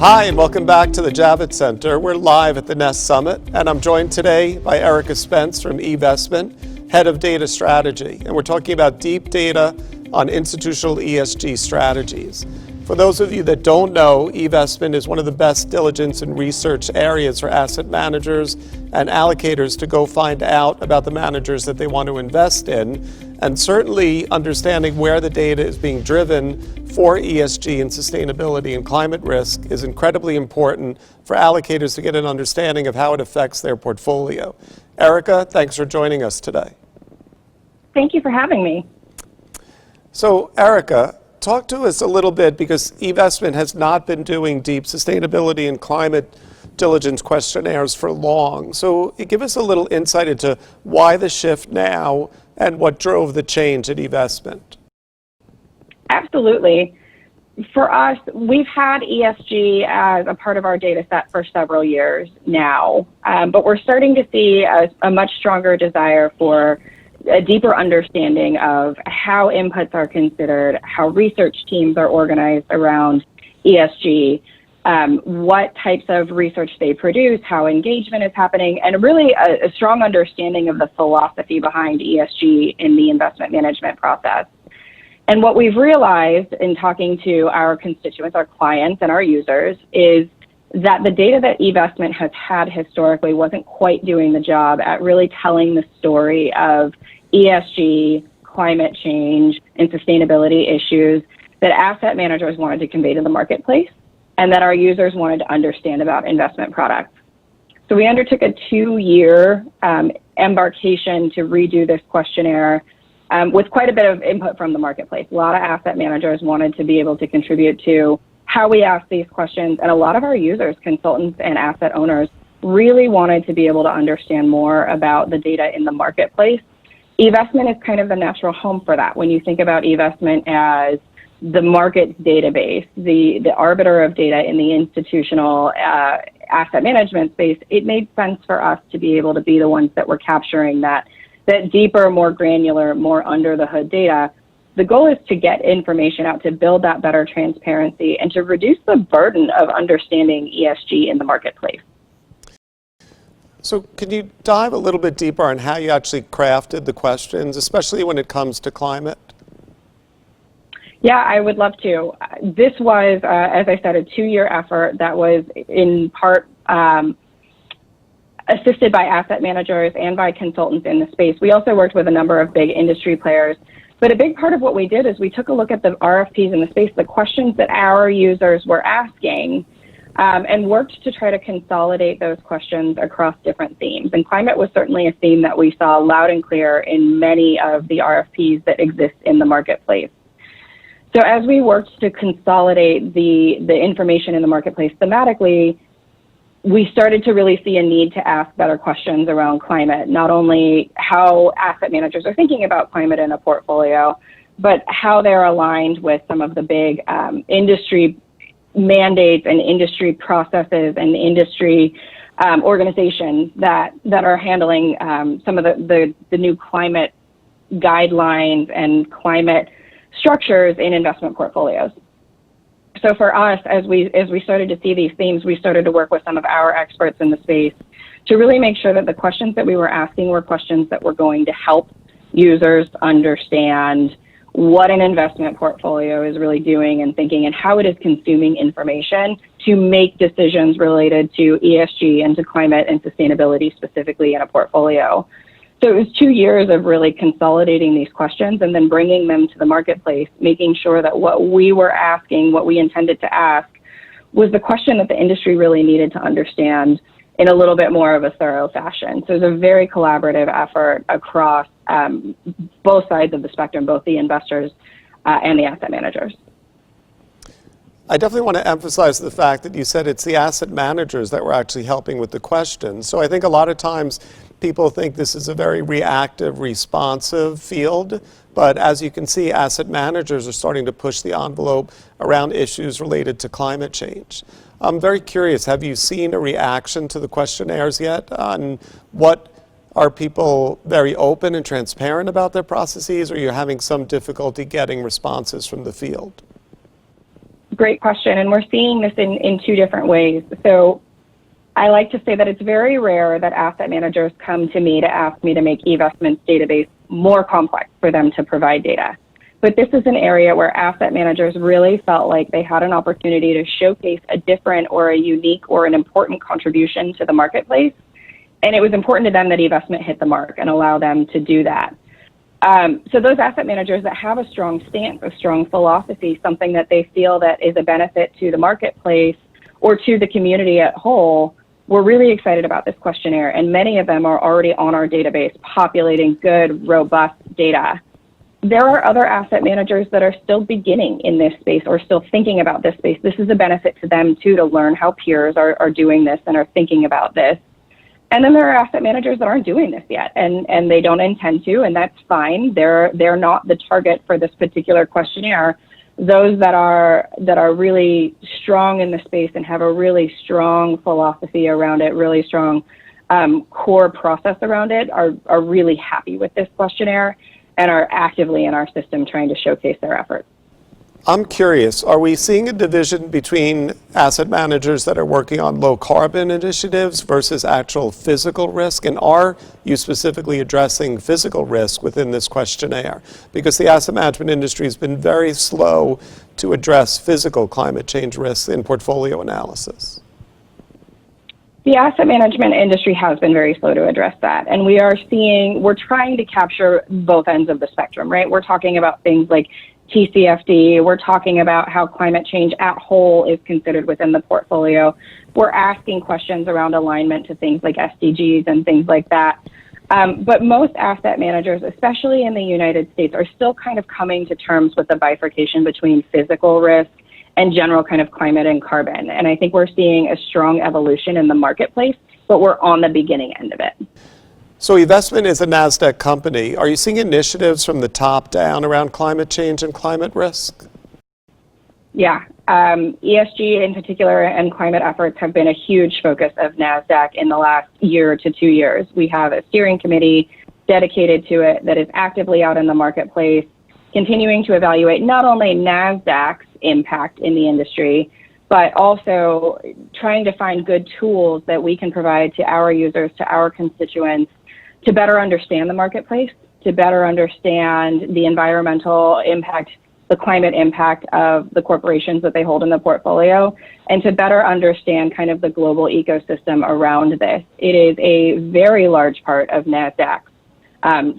Hi, and welcome back to the Javits Center. We're live at the Nest Summit, and I'm joined today by Erika Spence from eVestment, Head of Data Strategy, and we're talking about deep data on institutional ESG strategies. For those of you that don't know, eVestment is one of the best diligence and research areas for asset managers and allocators to go find out about the managers that they want to invest in, and certainly understanding where the data is being driven for ESG and sustainability and climate risk is incredibly important for allocators to get an understanding of how it affects their portfolio. Erika, thanks for joining us today. Thank you for having me. So, Erika, talk to us a little bit, because eVestment has not been doing deep sustainability and climate diligence questionnaires for long. So give us a little insight into why the shift now and what drove the change at eVestment. Absolutely. For us, we've had ESG as a part of our data set for several years now, but we're starting to see a much stronger desire for a deeper understanding of how inputs are considered, how research teams are organized around ESG, what types of research they produce, how engagement is happening, and really a strong understanding of the philosophy behind ESG in the investment management process. And what we've realized in talking to our constituents, our clients and our users, is that the data that eVestment has had historically wasn't quite doing the job at really telling the story of ESG, climate change, and sustainability issues that asset managers wanted to convey to the marketplace and that our users wanted to understand about investment products. So we undertook a 2-year embarkation to redo this questionnaire with quite a bit of input from the marketplace. A lot of asset managers wanted to be able to contribute to how we ask these questions, and a lot of our users, consultants and asset owners, really wanted to be able to understand more about the data in the marketplace. eVestment is kind of the natural home for that. When you think about eVestment as the market's database, the arbiter of data in the institutional asset management space, it made sense for us to be able to be the ones that were capturing that deeper, more granular, more under the hood data. The goal is to get information out, to build that better transparency, and to reduce the burden of understanding ESG in the marketplace. So can you dive a little bit deeper on how you actually crafted the questions, especially when it comes to climate? Yeah, I would love to. This was, as I said, a 2-year effort that was in part assisted by asset managers and by consultants in the space. We also worked with a number of big industry players. But a big part of what we did is we took a look at the RFPs in the space, the questions that our users were asking, and worked to try to consolidate those questions across different themes. And climate was certainly a theme that we saw loud and clear in many of the RFPs that exist in the marketplace. So as we worked to consolidate the information in the marketplace thematically, we started to really see a need to ask better questions around climate, not only how asset managers are thinking about climate in a portfolio, but how they're aligned with some of the big industry mandates and industry processes and industry organizations that are handling some of the new climate guidelines and climate structures in investment portfolios. So for us, as we started to see these themes, we started to work with some of our experts in the space to really make sure that the questions that we were asking were questions that were going to help users understand what an investment portfolio is really doing and thinking, and how it is consuming information to make decisions related to ESG and to climate and sustainability specifically in a portfolio. So it was 2 years of really consolidating these questions and then bringing them to the marketplace, making sure that what we were asking, what we intended to ask, was the question that the industry really needed to understand in a little bit more of a thorough fashion. So it was a very collaborative effort across both sides of the spectrum, both the investors and the asset managers. I definitely want to emphasize the fact that you said it's the asset managers that were actually helping with the questions. So I think a lot of times people think this is a very reactive, responsive field, but as you can see, asset managers are starting to push the envelope around issues related to climate change. I'm very curious, have you seen a reaction to the questionnaires yet? On what, are people very open and transparent about their processes, or are you having some difficulty getting responses from the field? Great question. And we're seeing this in two different ways. So I like to say that it's very rare that asset managers come to me to ask me to make eVestment's database more complex for them to provide data. But this is an area where asset managers really felt like they had an opportunity to showcase a different or a unique or an important contribution to the marketplace. And it was important to them that eVestment hit the mark and allow them to do that. So those asset managers that have a strong stance, a strong philosophy, something that they feel that is a benefit to the marketplace or to the community at whole, we're really excited about this questionnaire. And many of them are already on our database, populating good, robust data. There are other asset managers that are still beginning in this space or still thinking about this space. This is a benefit to them too, to learn how peers are doing this and are thinking about this. And then there are asset managers that aren't doing this yet, and they don't intend to, and that's fine. They're not the target for this particular questionnaire. Those that are really strong in the space and have a really strong philosophy around it, really strong core process around it, are really happy with this questionnaire and are actively in our system trying to showcase their efforts. I'm curious, are we seeing a division between asset managers that are working on low carbon initiatives versus actual physical risk? And are you specifically addressing physical risk within this questionnaire? Because the asset management industry has been very slow to address physical climate change risks in portfolio analysis. The asset management industry has been very slow to address that. And we're trying to capture both ends of the spectrum, right? We're talking about things like TCFD. We're talking about how climate change at whole is considered within the portfolio. We're asking questions around alignment to things like SDGs and things like that. But most asset managers, especially in the United States, are still kind of coming to terms with the bifurcation between physical risk and general kind of climate and carbon. And I think we're seeing a strong evolution in the marketplace, but we're on the beginning end of it. So eVestment is a NASDAQ company. Are you seeing initiatives from the top down around climate change and climate risk? Yeah, ESG in particular and climate efforts have been a huge focus of NASDAQ in the last year to 2 years. We have a steering committee dedicated to it that is actively out in the marketplace, continuing to evaluate not only NASDAQ's impact in the industry, but also trying to find good tools that we can provide to our users, to our constituents, to better understand the marketplace, to better understand the environmental impact, the climate impact of the corporations that they hold in the portfolio, and to better understand kind of the global ecosystem around this. It is a very large part of NASDAQ's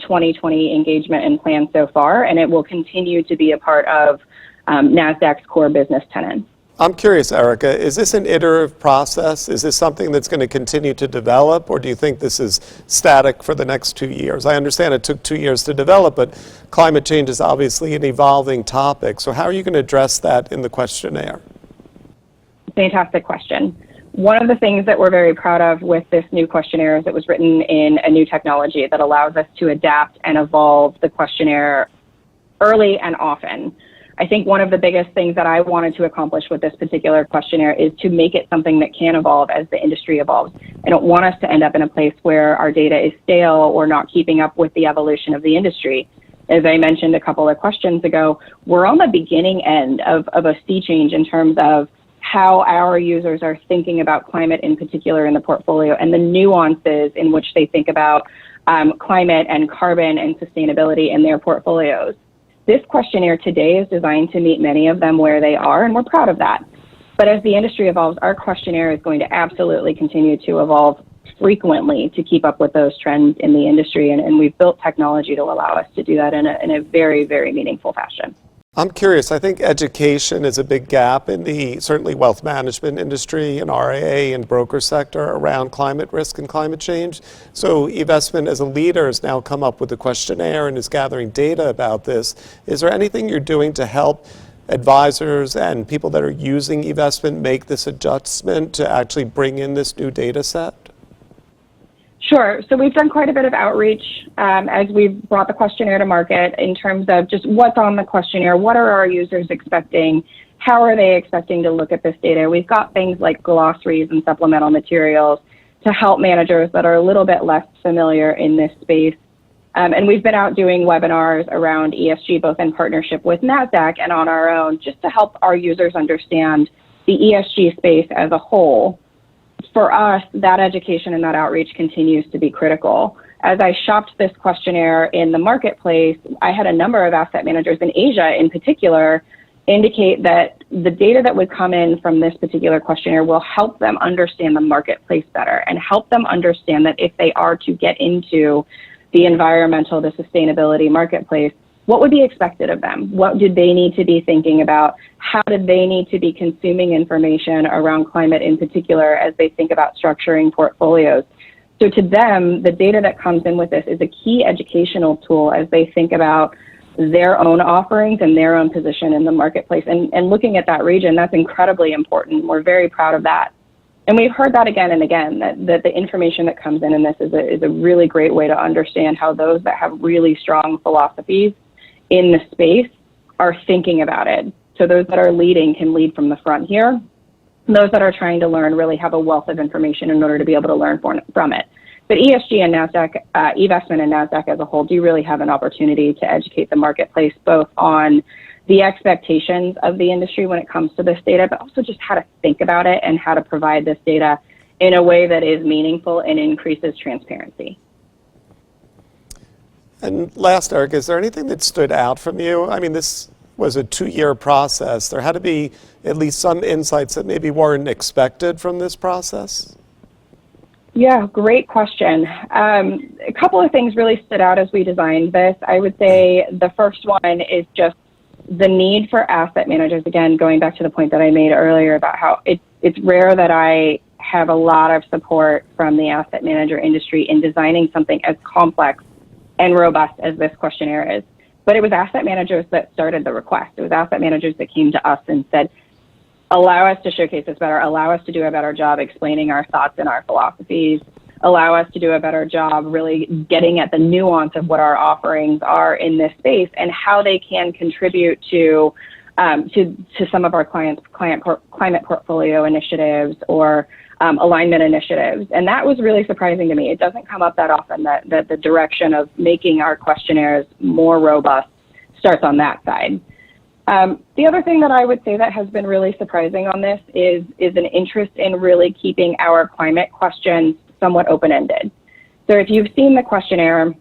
2020 engagement and plan so far, and it will continue to be a part of NASDAQ's core business tenets. I'm curious, Erika, is this an iterative process? Is this something that's going to continue to develop, or do you think this is static for the next 2 years? I understand it took 2 years to develop, but climate change is obviously an evolving topic. So how are you going to address that in the questionnaire? Fantastic question. One of the things that we're very proud of with this new questionnaire is it was written in a new technology that allows us to adapt and evolve the questionnaire early and often. I think one of the biggest things that I wanted to accomplish with this particular questionnaire is to make it something that can evolve as the industry evolves. I don't want us to end up in a place where our data is stale or not keeping up with the evolution of the industry. As I mentioned a couple of questions ago, we're on the beginning end of a sea change in terms of how our users are thinking about climate in particular in the portfolio and the nuances in which they think about climate and carbon and sustainability in their portfolios. This questionnaire today is designed to meet many of them where they are, and we're proud of that. But as the industry evolves, our questionnaire is going to absolutely continue to evolve frequently to keep up with those trends in the industry, and we've built technology to allow us to do that in a very, very meaningful fashion. I'm curious, I think education is a big gap in the certainly wealth management industry and RIA and broker sector around climate risk and climate change. So eVestment as a leader has now come up with a questionnaire and is gathering data about this. Is there anything you're doing to help advisors and people that are using eVestment make this adjustment to actually bring in this new data set? Sure. So we've done quite a bit of outreach as we've brought the questionnaire to market in terms of just what's on the questionnaire, what are our users expecting, how are they expecting to look at this data. We've got things like glossaries and supplemental materials to help managers that are a little bit less familiar in this space And we've been out doing webinars around ESG, both in partnership with NASDAQ and on our own, just to help our users understand the ESG space as a whole. For us, that education and that outreach continues to be critical. As I shopped this questionnaire in the marketplace, I had a number of asset managers in Asia in particular indicate that the data that would come in from this particular questionnaire will help them understand the marketplace better and help them understand that if they are to get into the environmental, the sustainability marketplace, what would be expected of them? What do they need to be thinking about? How do they need to be consuming information around climate in particular as they think about structuring portfolios? So to them, the data that comes in with this is a key educational tool as they think about their own offerings and their own position in the marketplace. And looking at that region, that's incredibly important. We're very proud of that. And we've heard that again and again, that the information that comes in this is a really great way to understand how those that have really strong philosophies in the space are thinking about it. So those that are leading can lead from the front here. Those that are trying to learn really have a wealth of information in order to be able to learn from it. But ESG and NASDAQ, eVestment and NASDAQ as a whole do really have an opportunity to educate the marketplace both on the expectations of the industry when it comes to this data, but also just how to think about it and how to provide this data in a way that is meaningful and increases transparency. And last, Eric, is there anything that stood out from you? I mean, this was a 2-year process. There had to be at least some insights that maybe weren't expected from this process. Yeah, great question. A couple of things really stood out as we designed this. I would say the first one is just the need for asset managers, again, going back to the point that I made earlier about how it's rare that I have a lot of support from the asset manager industry in designing something as complex and robust as this questionnaire is. But it was asset managers that started the request. It was asset managers that came to us and said, allow us to showcase this better, allow us to do a better job explaining our thoughts and our philosophies, allow us to do a better job really getting at the nuance of what our offerings are in this space and how they can contribute to some of our clients' climate portfolio initiatives or alignment initiatives. And that was really surprising to me. It doesn't come up that often that the direction of making our questionnaires more robust starts on that side. The other thing that I would say that has been really surprising on this is an interest in really keeping our climate questions somewhat open-ended. So if you've seen the questionnaire,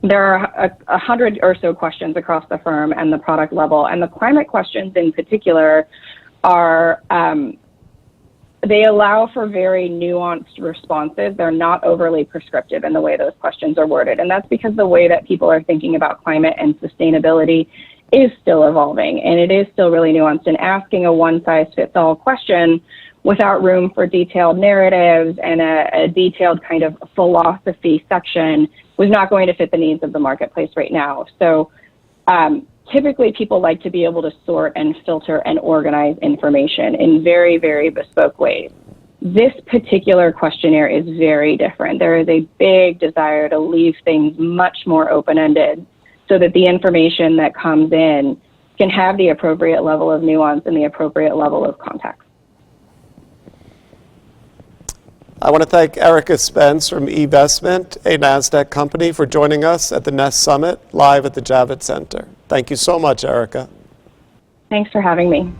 there are 100 or so questions across the firm and the product level, and the climate questions in particular are, they allow for very nuanced responses. They're not overly prescriptive in the way those questions are worded, and that's because the way that people are thinking about climate and sustainability is still evolving, and it is still really nuanced, and asking a one-size-fits-all question without room for detailed narratives and a detailed kind of philosophy section was not going to fit the needs of the marketplace right now. So typically people like to be able to sort and filter and organize information in very, very bespoke ways. This particular questionnaire is very different. There is a big desire to leave things much more open-ended so that the information that comes in can have the appropriate level of nuance and the appropriate level of context. I want to thank Erika Spence from eVestment, a NASDAQ company, for joining us at the Nest Summit live at the Javits Center. Thank you so much, Erika. Thanks for having me.